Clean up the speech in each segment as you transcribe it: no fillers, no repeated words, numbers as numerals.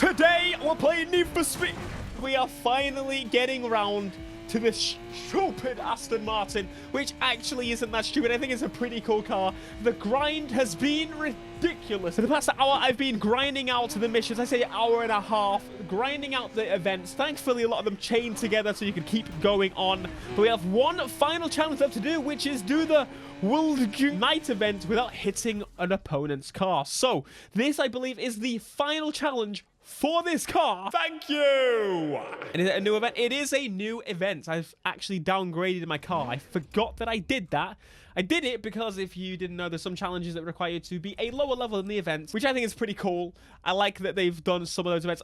Today, we're playing Need for Speed. We are finally getting around to this stupid Aston Martin, which actually isn't that stupid. I think it's a pretty cool car. The grind has been ridiculous. For the past hour, I've been grinding out the missions. I say hour and a half, grinding out the events. Thankfully, a lot of them chain together so you can keep going on. But we have one final challenge left to do, which is do the Wildking night event without hitting an opponent's car. So, this, I believe, is the final challenge for this car. Thank you. And is it a new event? It is a new event. I've actually downgraded my car. I forgot that I did that. I did it because if you didn't know, there's some challenges that require you to be a lower level in the event, which I think is pretty cool. I like that they've done some of those events.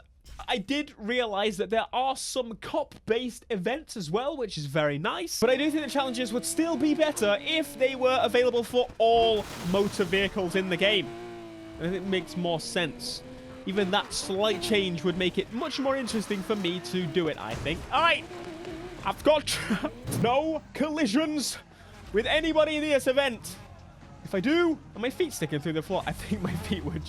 I did realize that there are some cop-based events as well, which is very nice. But I do think the challenges would still be better if they were available for all motor vehicles in the game. I think it makes more sense. Even that slight change would make it much more interesting for me to do it, I think. All right. I've got no collisions with anybody in this event. If I do, are my feet sticking through the floor? I think my feet would.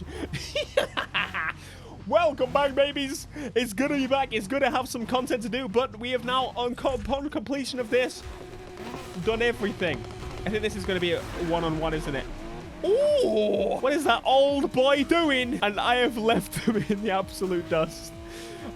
Welcome back, babies. It's good to be back. It's good to have some content to do, but we have now, upon completion of this, done everything. I think this is going to be a one-on-one, isn't it? Ooh, what is that old boy doing? And I have left him in the absolute dust.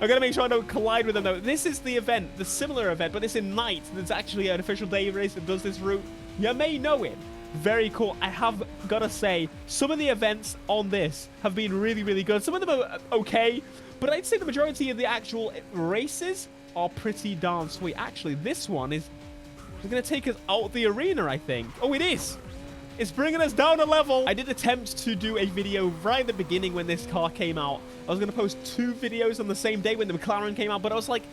I'm going to make sure I don't collide with them, though. This is the event, the similar event, but it's in night. There's actually an official day race that does this route. You may know him. Very cool. I have got to say, some of the events on this have been really, really good. Some of them are okay, but I'd say the majority of the actual races are pretty darn sweet. Actually, this one is going to take us out the arena, I think. Oh, it is. It's bringing us down a level. I did attempt to do a video right at the beginning when this car came out. I was going to post 2 videos on the same day when the McLaren came out, but I was like,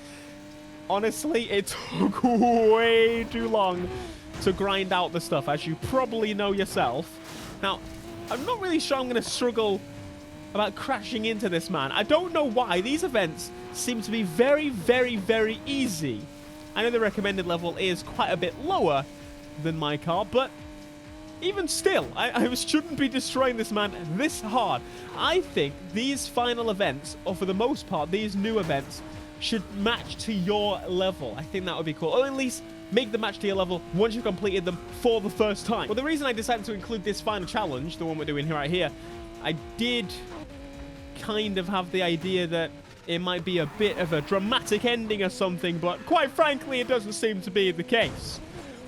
honestly, it took way too long to grind out the stuff, as you probably know yourself. Now, I'm not really sure I'm going to struggle about crashing into this man. I don't know why. These events seem to be very, very, very easy. I know the recommended level is quite a bit lower than my car, but even still, I shouldn't be destroying this man this hard. I think these final events, or for the most part, these new events, should match to your level. I think that would be cool. Or at least make them match to your level once you've completed them for the first time. Well, the reason I decided to include this final challenge, the one we're doing right here, I did kind of have the idea that it might be a bit of a dramatic ending or something, but quite frankly, it doesn't seem to be the case.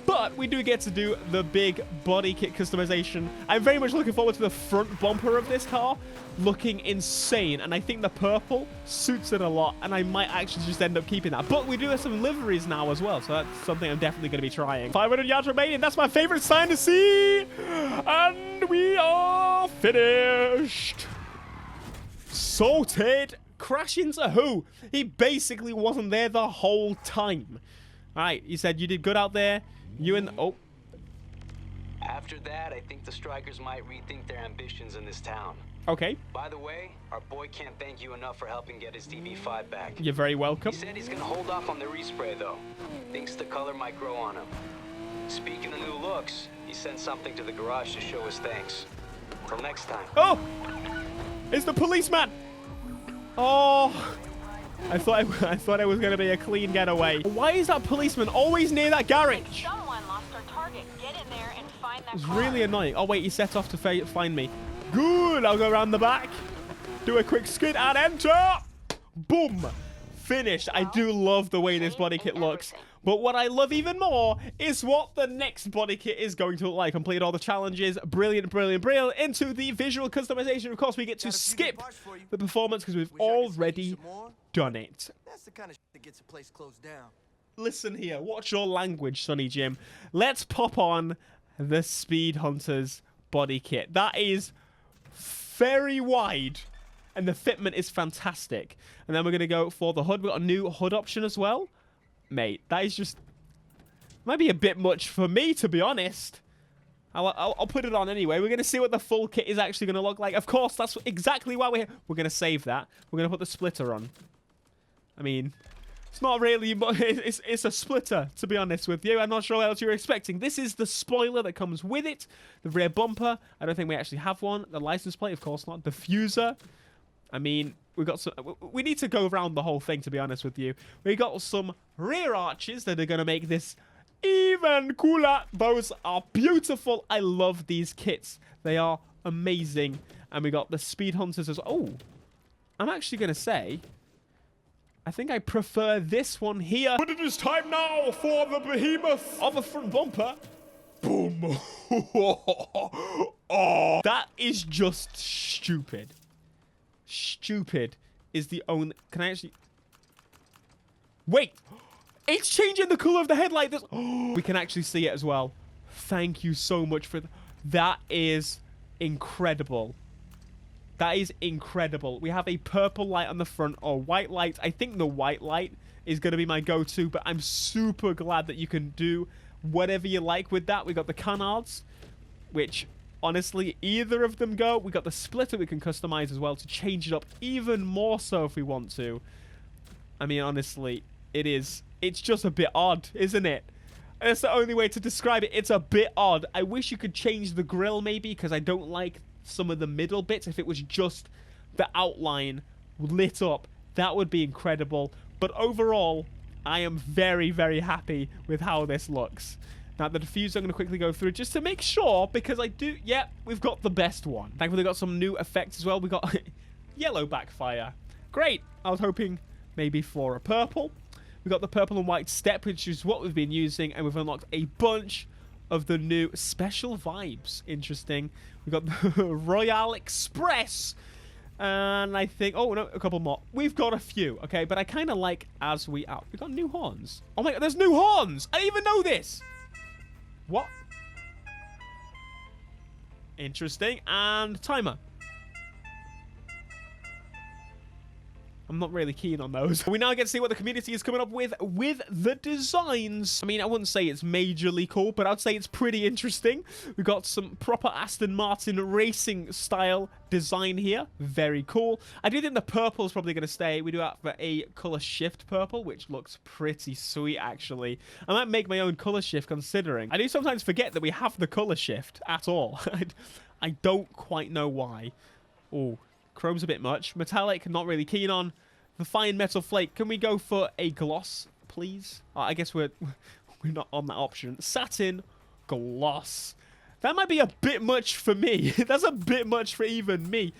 But we do get to do the big body kit customization. I'm very much looking forward to the front bumper of this car looking insane. And I think the purple suits it a lot. And I might actually just end up keeping that. But we do have some liveries now as well. So that's something I'm definitely going to be trying. 500 yards remaining. That's my favorite sign to see. And we are finished. Sorted. Crash into who? He basically wasn't there the whole time. All right. You said you did good out there. You and... Oh. After that, I think the strikers might rethink their ambitions in this town. Okay. By the way, our boy can't thank you enough for helping get his DB5 back. You're very welcome. He said he's gonna hold off on the respray, though. Thinks the color might grow on him. Speaking of new looks, he sent something to the garage to show his thanks. Till next time. Oh! It's the policeman! Oh... I thought it was going to be a clean getaway. Why is that policeman always near that garage? Someone lost our target. Get in there and find that It's car. really annoying. Oh, wait, he set off to find me. Good. I'll go around the back. Do a quick skid and enter. Boom. Finished. I do love the way this body kit looks. But what I love even more is what the next body kit is going to look like. Complete all the challenges. Brilliant, brilliant, brilliant. Into the visual customization. Of course, we get to skip the performance because we've already done it. That's the kind of shit that gets a place closed down. Listen here. Watch your language, Sonny Jim. Let's pop on the Speedhunters body kit. That is very wide. And the fitment is fantastic. And then we're going to go for the hood. We've got a new hood option as well. Mate, that is just... might be a bit much for me, to be honest. I'll put it on anyway. We're going to see what the full kit is actually going to look like. Of course, that's exactly why we're here. We're going to save that. We're going to put the splitter on. I mean, it's not really... It's a splitter, to be honest with you. I'm not sure what else you're expecting. This is the spoiler that comes with it. The rear bumper. I don't think we actually have one. The license plate, of course not. Diffuser. I mean, We got some. We need to go around the whole thing, to be honest with you. We got some rear arches that are going to make this even cooler. Those are beautiful. I love these kits. They are amazing. And we got the Speedhunters as well. Oh, I'm actually going to say, I think I prefer this one here. But it is time now for the behemoth of a front bumper. Boom. Oh, that is just stupid. Stupid is the only... Can I actually... Wait. It's changing the color of the headlight. We can actually see it as well. Thank you so much for... That is incredible. That is incredible. We have a purple light on the front or white light. I think the white light is going to be my go-to, but I'm super glad that you can do whatever you like with that. We got the canards, which honestly, either of them go. We got the splitter we can customize as well to change it up even more so if we want to. I mean, honestly, it's just a bit odd, isn't it? That's the only way to describe it. It's a bit odd. I wish you could change the grill maybe, because I don't like some of the middle bits. If it was just the outline lit up, that would be incredible. But overall, I am very, very happy with how this looks. Now, the diffuser, I'm going to quickly go through just to make sure, because I do... Yeah, we've got the best one. Thankfully, we got some new effects as well. We got yellow backfire. Great. I was hoping maybe for a purple. We got the purple and white step, which is what we've been using, and we've unlocked a bunch of the new special vibes. Interesting. We got the Royale Express. And I think... Oh, no, a couple more. We've got a few, okay? But I kind of like as we out. We got new horns. Oh, my God, there's new horns. I didn't even know this. What? Interesting. And timer. I'm not really keen on those. We now get to see what the community is coming up with the designs. I mean, I wouldn't say it's majorly cool, but I'd say it's pretty interesting. We've got some proper Aston Martin racing style design here. Very cool. I do think the purple is probably going to stay. We do have a color shift purple, which looks pretty sweet, actually. I might make my own color shift, considering. I do sometimes forget that we have the color shift at all. I don't quite know why. Oh, chrome's a bit much. Metallic, not really keen on. The fine metal flake. Can we go for a gloss, please? I guess we're not on that option. Satin gloss. That might be a bit much for me. That's a bit much for even me.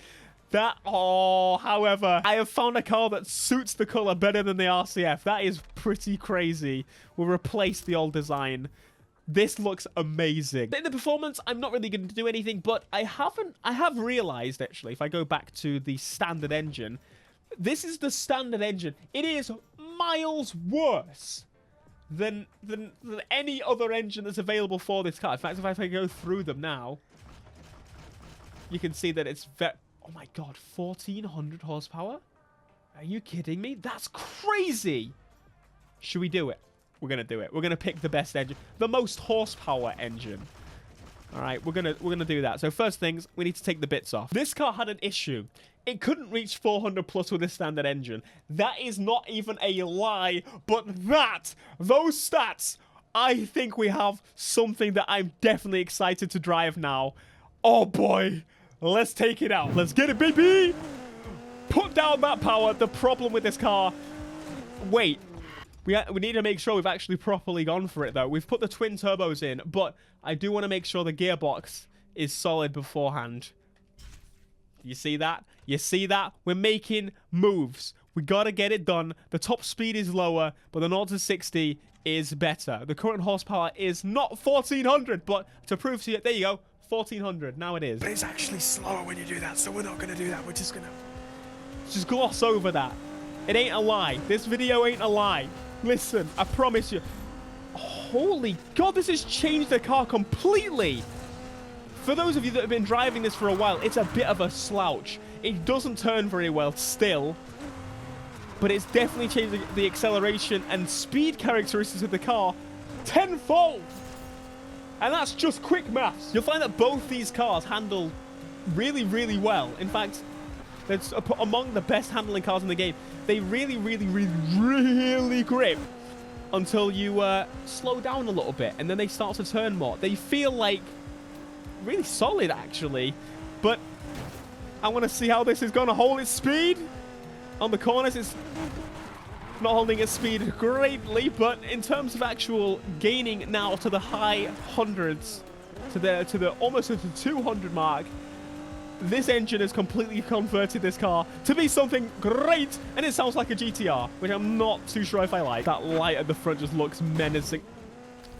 However, I have found a car that suits the color better than the RCF. That is pretty crazy. We'll replace the old design. This looks amazing. In the performance, I'm not really going to do anything, but I have realized, actually, if I go back to the standard engine, this is the standard engine. It is miles worse than any other engine that's available for this car. In fact, if I go through them now, you can see that it's oh my God, 1,400 horsepower? Are you kidding me? That's crazy. Should we do it? We're going to do it. We're going to pick the best engine. The most horsepower engine. All right, we're gonna do that. So first things, we need to take the bits off. This car had an issue. It couldn't reach 400 plus with this standard engine. That is not even a lie, but those stats, I think we have something that I'm definitely excited to drive now. Oh boy, let's take it out. Let's get it, baby. Put down that power. The problem with this car, wait. We need to make sure we've actually properly gone for it, though. We've put the twin turbos in, but I do want to make sure the gearbox is solid beforehand. You see that? You see that? We're making moves. We got to get it done. The top speed is lower, but the 0 to 60 is better. The current horsepower is not 1,400, but to prove to you, there you go, 1,400. Now it is. But it's actually slower when you do that, so we're not going to do that. We're just going to just gloss over that. It ain't a lie. This video ain't a lie. Listen, I promise you. Holy God, this has changed the car completely. For those of you that have been driving this for a while, it's a bit of a slouch. It doesn't turn very well still, but it's definitely changed the acceleration and speed characteristics of the car tenfold. And that's just quick maths. You'll find that both these cars handle really, really well. In fact, that's among the best handling cars in the game. They really, really, really, really grip until you slow down a little bit, and then they start to turn more. They feel like really solid, actually, but I want to see how this is going to hold its speed. on the corners. It's not holding its speed greatly, but in terms of actual gaining now to the high hundreds, to the almost to the 200 mark, this engine has completely converted this car to be something great, and it sounds like a GTR, which I'm not too sure if I like. That light at the front just looks menacing.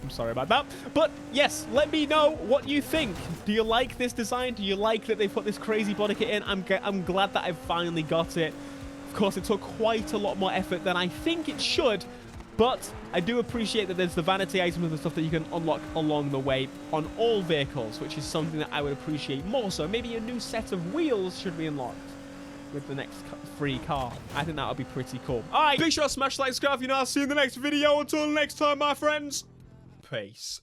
I'm sorry about that. But yes, let me know what you think. Do you like this design? Do you like that they put this crazy body kit in? I'm glad that I've finally got it. Of course, it took quite a lot more effort than I think it should, but I do appreciate that there's the vanity items and stuff that you can unlock along the way on all vehicles, which is something that I would appreciate more so. Maybe a new set of wheels should be unlocked with the next free car. I think that would be pretty cool. All right, be sure to smash the like, subscribe if you're not. I'll see you in the next video. Until next time, my friends. Peace.